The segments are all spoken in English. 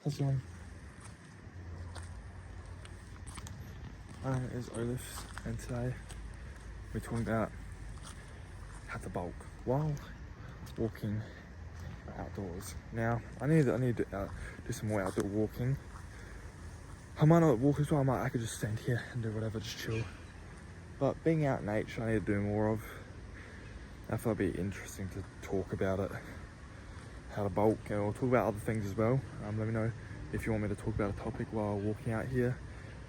How's it going? My name is Olaf, and today we're talking about how to bulk while walking outdoors. Now, I need to do some more outdoor walking. I might not walk as well. I could just stand here and do whatever, just chill. But being out in nature, I need to do more of. I thought it'd be interesting to talk about it, how to bulk, and we'll talk about other things as well. Let me know if you want me to talk about a topic while walking out here,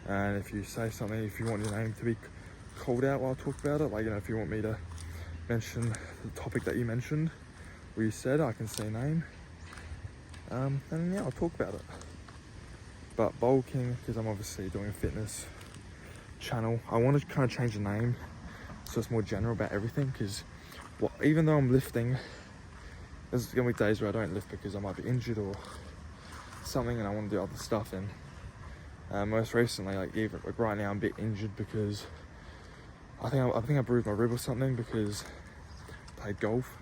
and if you say something, if you want your name to be called out while I talk about it, like, you know, if you want me to mention the topic that you mentioned or you said, I can say name, and yeah, I'll talk about it. But bulking, because I'm obviously doing a fitness channel, I want to kind of change the name so it's more general about everything, because even though I'm lifting, there's gonna be days where I don't lift because I might be injured or something and I want to do other stuff. And most recently, like right now, I'm a bit injured because I think I bruised my rib or something because I played golf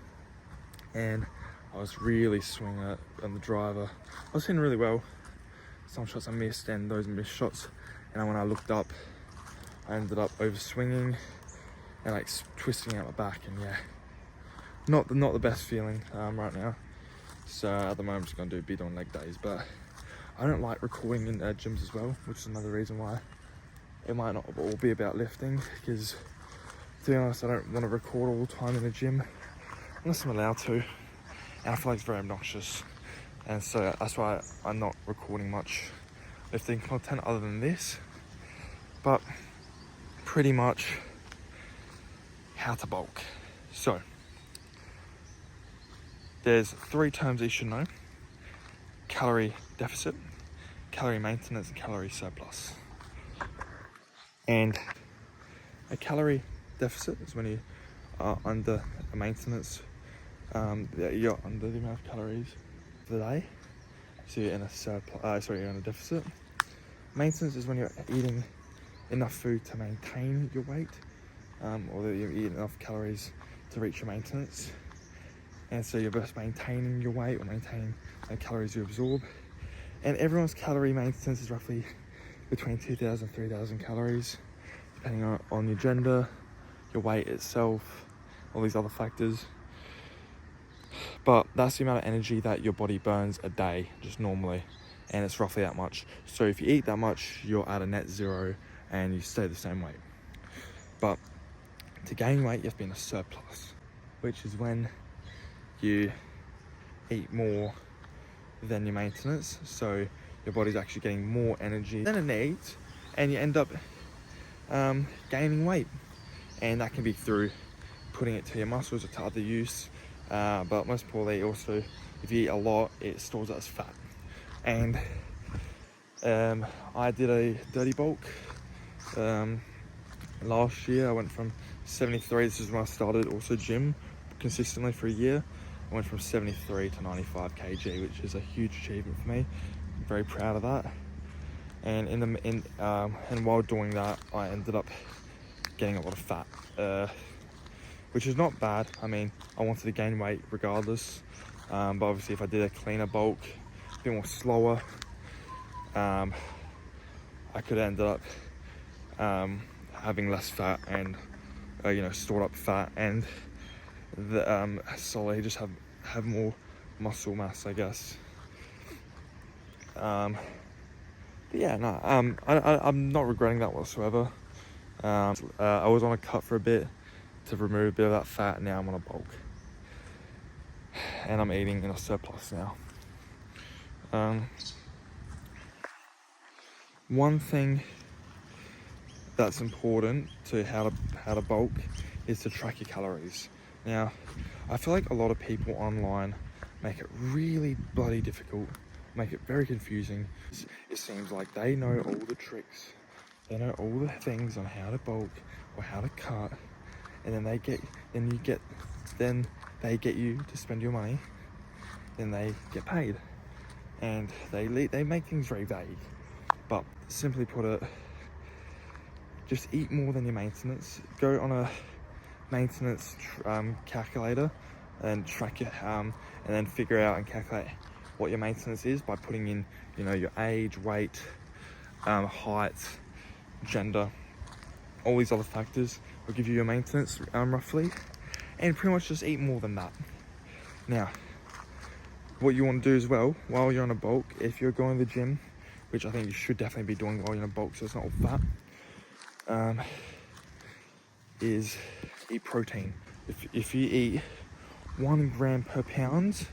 and I was really swinging it on the driver. I was hitting really well. Some shots I missed, and those missed shots, and when I looked up, I ended up over swinging and like twisting out my back, and yeah, not the best feeling right now. So at the moment I'm just gonna do a bit on leg days, but I don't like recording in gyms as well, which is another reason why it might not all be about lifting, because to be honest, I don't want to record all the time in the gym unless I'm allowed to, and I feel like it's very obnoxious, and so that's why I'm not recording much lifting content other than this. But pretty much how to bulk. So there's 3 terms you should know: calorie deficit, calorie maintenance, and calorie surplus. And a calorie deficit is when you are under a maintenance, you're under the amount of calories for the day, so you're in a surplus. You're in a deficit. Maintenance is when you're eating enough food to maintain your weight, or that you're eating enough calories to reach your maintenance. And so you're just maintaining your weight or maintaining the calories you absorb. And everyone's calorie maintenance is roughly between 2,000 and 3,000 calories, depending on your gender, your weight itself, all these other factors. But that's the amount of energy that your body burns a day, just normally. And it's roughly that much. So if you eat that much, you're at a net zero and you stay the same weight. But to gain weight, you have to be in a surplus, which is when you eat more than your maintenance, so your body's actually getting more energy than it needs, and you end up gaining weight. And that can be through putting it to your muscles or to other use, but most importantly, also, if you eat a lot, it stores as fat. And I did a dirty bulk last year. I went from 73, this is when I started also gym consistently for a year. I went from 73 to 95 kg, which is a huge achievement for me. I'm very proud of that. And and while doing that, I ended up getting a lot of fat, which is not bad. I mean, I wanted to gain weight regardless, but obviously if I did a cleaner bulk, a bit more slower, I could end up having less fat and stored up fat, and solely just have more muscle mass, I guess. But yeah, no, I'm not regretting that whatsoever. I was on a cut for a bit to remove a bit of that fat. Now I'm on a bulk, and I'm eating in a surplus now. One thing that's important to how to bulk is to track your calories. Now, I feel like a lot of people online make it really bloody difficult, make it very confusing. It seems like they know all the tricks, they know all the things on how to bulk or how to cut, and then they get you to spend your money, then they get paid, and they make things very vague. But simply put it, just eat more than your maintenance. Go on a maintenance calculator and track it, and then figure out and calculate what your maintenance is by putting in, you know, your age, weight, height, gender, all these other factors will give you your maintenance roughly, and pretty much just eat more than that. Now, what you want to do as well while you're on a bulk, if you're going to the gym, which I think you should definitely be doing while you're on a bulk so it's not all fat, is eat protein. If you eat 1 gram per pound,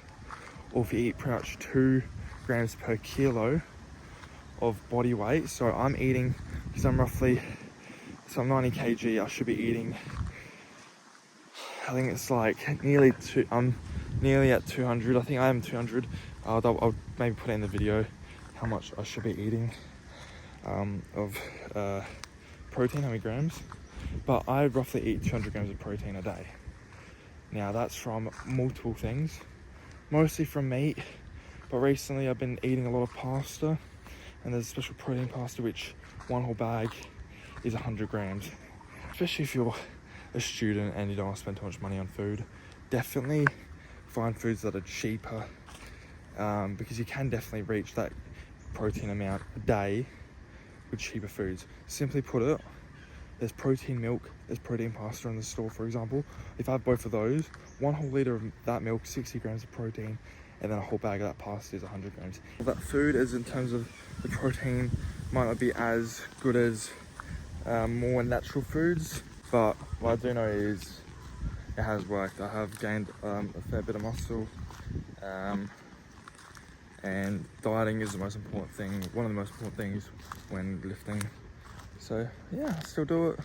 or if you eat pretty much 2 grams per kilo of body weight, so I'm eating, because I'm 90 kg, I should be eating, I think it's like nearly I'm nearly at 200. I think I am 200. I'll maybe put it in the video how much I should be eating of protein, how many grams. But I roughly eat 200 grams of protein a day. Now that's from multiple things, mostly from meat, but recently I've been eating a lot of pasta, and there's a special protein pasta which one whole bag is 100 grams. Especially if you're a student and you don't want to spend too much money on food, definitely find foods that are cheaper, because you can definitely reach that protein amount a day with cheaper foods. Simply put it, there's protein milk, there's protein pasta in the store, for example. If I have both of those, 1 whole litre of that milk, 60 grams of protein, and then a whole bag of that pasta is 100 grams. That food is, in terms of the protein, might not be as good as more natural foods, but what I do know is it has worked. I have gained a fair bit of muscle, and dieting is the most important thing, one of the most important things when lifting. So yeah, I still do it.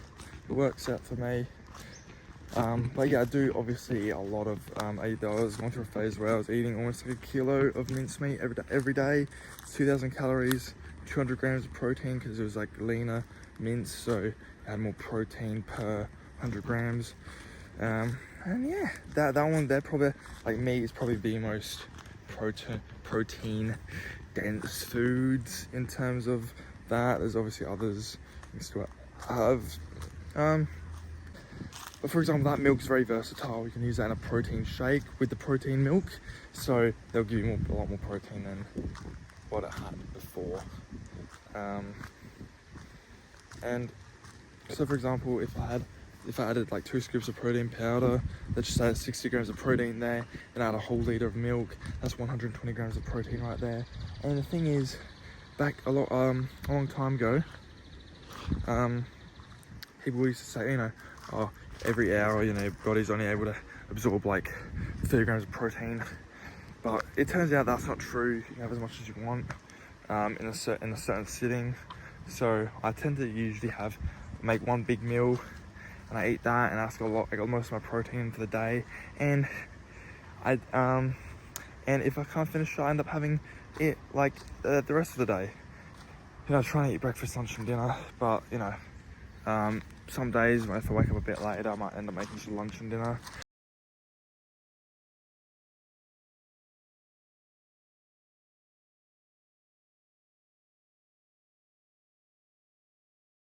It works out for me. But yeah, I do obviously eat a lot of, I was going through a phase where I was eating almost like a kilo of mincemeat every day. It's 2,000 calories, 200 grams of protein, because it was like leaner mince, so it had more protein per 100 grams. And yeah, that one there, probably, like meat is probably the most protein dense foods in terms of that. There's obviously others you can still have. But for example, that milk's very versatile. You can use that in a protein shake with the protein milk, so they'll give you a lot more protein than what it had before. And so for example, if I added like 2 scoops of protein powder, let's just add 60 grams of protein there, and add a whole litre of milk, that's 120 grams of protein right there. And the thing is, back a long time ago, people used to say, you know, oh, every hour, you know, your body's only able to absorb like 30 grams of protein. But it turns out that's not true. You can have as much as you want in a certain sitting. So I tend to usually make one big meal, and I eat that, and that's got I got most of my protein for the day. And and if I can't finish it, I end up having it like the rest of the day. You know, trying to eat breakfast, lunch, and dinner. But you know, some days if I wake up a bit later, I might end up making some lunch and dinner.